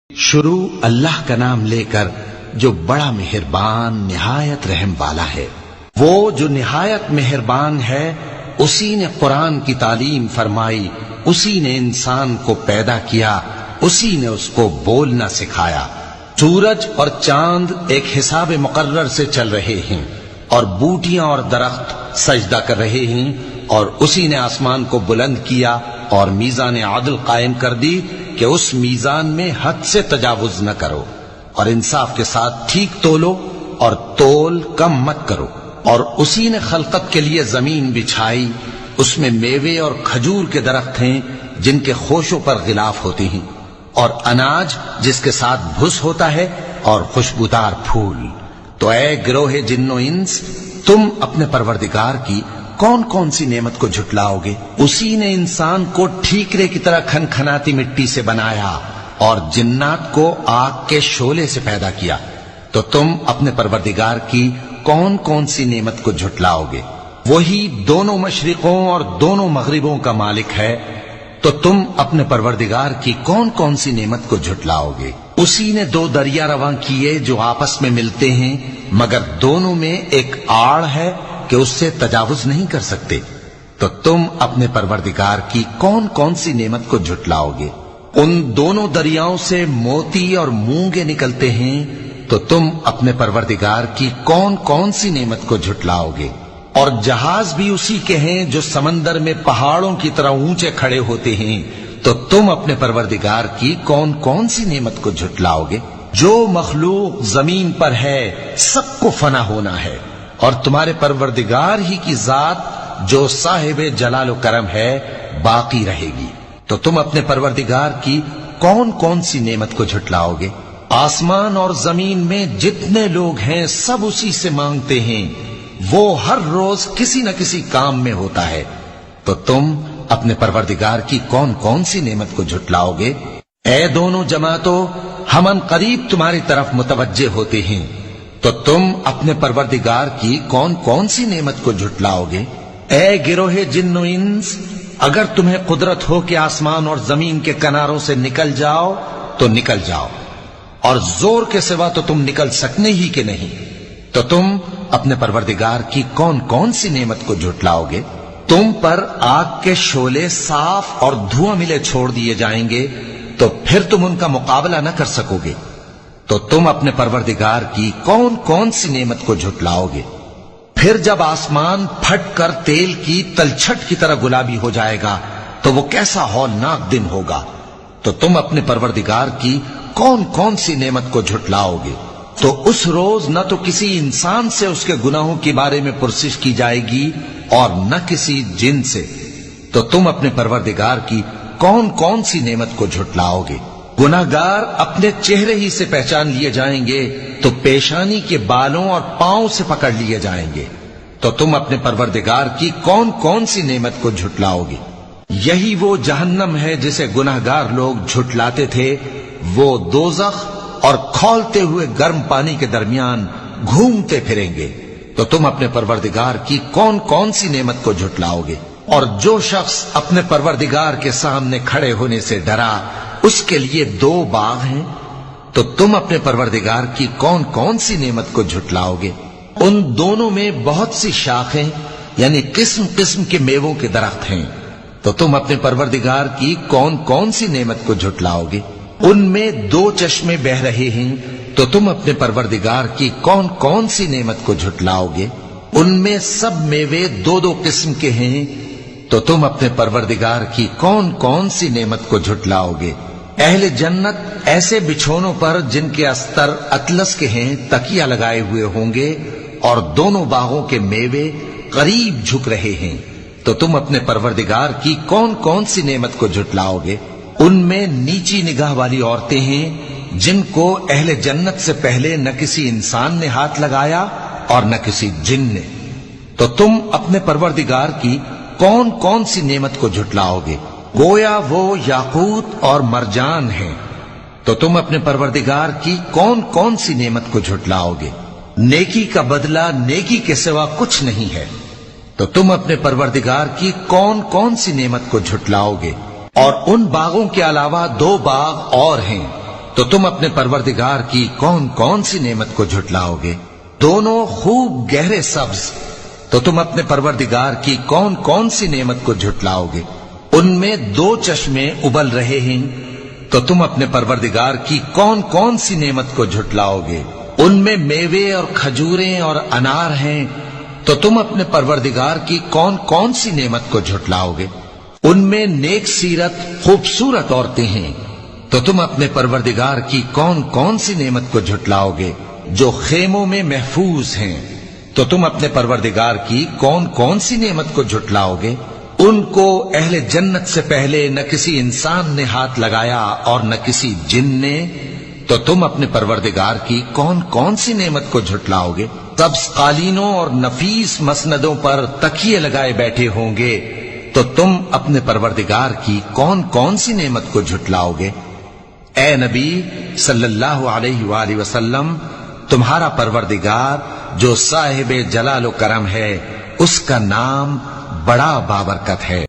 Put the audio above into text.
شروع اللہ کا نام لے کر جو بڑا مہربان نہایت رحم والا ہے۔ وہ جو نہایت مہربان ہے اسی نے قرآن کی تعلیم فرمائی، اسی نے انسان کو پیدا کیا، اسی نے اس کو بولنا سکھایا۔ سورج اور چاند ایک حساب مقرر سے چل رہے ہیں اور بوٹیاں اور درخت سجدہ کر رہے ہیں، اور اسی نے آسمان کو بلند کیا اور میزان عدل قائم کر دی کہ اس میزان میں حد سے تجاوز نہ کرو، اور انصاف کے ساتھ ٹھیک تولو اور تول کم مت کرو۔ اور اسی نے خلقت کے لیے زمین بچھائی، اس میں میوے اور کھجور کے درخت ہیں جن کے خوشوں پر غلاف ہوتے ہیں، اور اناج جس کے ساتھ بھس ہوتا ہے، اور خوشبودار پھول۔ تو اے گروہ جن و انس، تم اپنے پروردگار کی کون کون سی نعمت کو جھٹلاؤ گے؟ اسی نے انسان کو ٹھیکرے کی طرح کھنکھناتی مٹی سے بنایا اور جنات کو آگ کے شعلے سے پیدا کیا۔ تو تم اپنے پروردگار کی کون کون سی نعمت کو جھٹلاؤ گے؟ وہی دونوں مشرقوں اور دونوں مغربوں کا مالک ہے، تو تم اپنے پروردگار کی کون کون سی نعمت کو جھٹلاؤ گے؟ اسی نے دو دریا رواں کیے جو آپس میں ملتے ہیں، مگر دونوں میں ایک آڑ ہے کہ اس سے تجاوز نہیں کر سکتے۔ تو تم اپنے پروردگار کی کون کون سی نعمت کو جھٹلاؤ گے؟ ان دونوں دریاؤں سے موتی اور مونگے نکلتے ہیں، تو تم اپنے پروردگار کی کون کون سی نعمت کو جھٹلاؤ گے؟ اور جہاز بھی اسی کے ہیں جو سمندر میں پہاڑوں کی طرح اونچے کھڑے ہوتے ہیں، تو تم اپنے پروردگار کی کون کون سی نعمت کو جھٹلاؤ گے؟ جو مخلوق زمین پر ہے سب کو فنا ہونا ہے، اور تمہارے پروردگار ہی کی ذات جو صاحب جلال و کرم ہے باقی رہے گی۔ تو تم اپنے پروردگار کی کون کون سی نعمت کو جھٹلاؤ گے؟ آسمان اور زمین میں جتنے لوگ ہیں سب اسی سے مانگتے ہیں، وہ ہر روز کسی نہ کسی کام میں ہوتا ہے۔ تو تم اپنے پروردگار کی کون کون سی نعمت کو جھٹلاؤ گے؟ اے دونوں جماعتوں، ہم ان قریب تمہاری طرف متوجہ ہوتے ہیں، تو تم اپنے پروردگار کی کون کون سی نعمت کو جھٹلاؤ گے؟ اے گروہ جن و انس، اگر تمہیں قدرت ہو کہ آسمان اور زمین کے کناروں سے نکل جاؤ تو نکل جاؤ، اور زور کے سوا تو تم نکل سکنے ہی کہ نہیں، تو تم اپنے پروردگار کی کون کون سی نعمت کو جھٹلاؤ گے؟ تم پر آگ کے شعلے صاف اور دھواں ملے چھوڑ دیے جائیں گے، تو پھر تم ان کا مقابلہ نہ کر سکو گے۔ تو تم اپنے پروردگار کی کون کون سی نعمت کو جھٹلاؤ گے؟ پھر جب آسمان پھٹ کر تیل کی تلچھٹ کی طرح گلابی ہو جائے گا تو وہ کیسا ہولناک دن ہوگا۔ تو تم اپنے پروردگار کی کون کون سی نعمت کو جھٹلاؤ گے؟ تو اس روز نہ تو کسی انسان سے اس کے گناہوں کے بارے میں پرسش کی جائے گی اور نہ کسی جن سے۔ تو تم اپنے پروردگار کی کون کون سی نعمت کو جھٹلاؤ گے؟ گناہگار اپنے چہرے ہی سے پہچان لیے جائیں گے تو پیشانی کے بالوں اور پاؤں سے پکڑ لیے جائیں گے۔ تو تم اپنے پروردگار کی کون کون سی نعمت کو جھٹلاؤ گے؟ یہی وہ جہنم ہے جسے گناہگار لوگ جھٹلاتے تھے، وہ دوزخ اور کھولتے ہوئے گرم پانی کے درمیان گھومتے پھریں گے۔ تو تم اپنے پروردگار کی کون کون سی نعمت کو جھٹلاؤ گے؟ اور جو شخص اپنے پروردگار کے سامنے کھڑے ہونے سے ڈرا، اس کے لیے دو باغ ہیں، تو تم اپنے پروردگار کی کون کون سی نعمت کو جھٹلاؤ گے؟ ان دونوں میں بہت سی شاخیں یعنی قسم قسم کے میووں کے درخت ہیں، تو تم اپنے پروردگار کی کون کون سی نعمت کو جھٹلاؤ گے؟ ان میں دو چشمے بہ رہے ہیں، تو تم اپنے پروردگار کی کون کون سی نعمت کو جھٹلاؤ گے؟ ان میں سب میوے دو دو قسم کے ہیں، تو تم اپنے پروردگار کی کون کون سی نعمت کو جھٹلاؤ گے؟ اہل جنت ایسے بچھونوں پر جن کے استر اطلس کے ہیں تکیہ لگائے ہوئے ہوں گے، اور دونوں باغوں کے میوے قریب جھک رہے ہیں، تو تم اپنے پروردگار کی کون کون سی نعمت کو جھٹلاؤ گے؟ ان میں نیچی نگاہ والی عورتیں ہیں جن کو اہل جنت سے پہلے نہ کسی انسان نے ہاتھ لگایا اور نہ کسی جن نے۔ تو تم اپنے پروردگار کی کون کون سی نعمت کو جھٹلاؤ گے؟ گویا وہ یاقوت اور مرجان ہیں، تو تم اپنے پروردگار کی کون کون سی نعمت کو جھٹلاؤ گے؟ نیکی کا بدلہ نیکی کے سوا کچھ نہیں ہے، تو تم اپنے پروردگار کی کون کون سی نعمت کو جھٹلاؤ گے؟ اور ان باغوں کے علاوہ دو باغ اور ہیں، تو تم اپنے پروردگار کی کون کون سی نعمت کو جھٹلاؤ گے؟ دونوں خوب گہرے سبز، تو تم اپنے پروردگار کی کون کون سی نعمت کو جھٹلاؤ گے؟ ان میں 2 چشمے ابل رہے ہیں، تو تم اپنے پروردگار کی کون کون سی نعمت کو جھٹلاؤ گے؟ ان میں میوے اور کھجوریں اور انار ہیں، تو تم اپنے پروردگار کی کون کون سی نعمت کو جھٹلاؤ گے؟ ان میں نیک سیرت خوبصورت عورتیں ہیں، تو تم اپنے پروردگار کی کون کون سی نعمت کو جھٹلاؤ گے؟ جو خیموں میں محفوظ ہیں، تو تم اپنے پروردگار کی کون کون سی نعمت کو جھٹلاؤ گے؟ ان کو اہل جنت سے پہلے نہ کسی انسان نے ہاتھ لگایا اور نہ کسی جن نے، تو تم اپنے پروردگار کی کون کون سی نعمت کو جھٹلاؤ گے؟ سبز قالینوں اور نفیس مسندوں پر تکیے لگائے بیٹھے ہوں گے، تو تم اپنے پروردگار کی کون کون سی نعمت کو جھٹلاؤ گے؟ اے نبی صلی اللہ علیہ وآلہ وسلم، تمہارا پروردگار جو صاحب جلال و کرم ہے، اس کا نام بڑا بابرکت ہے۔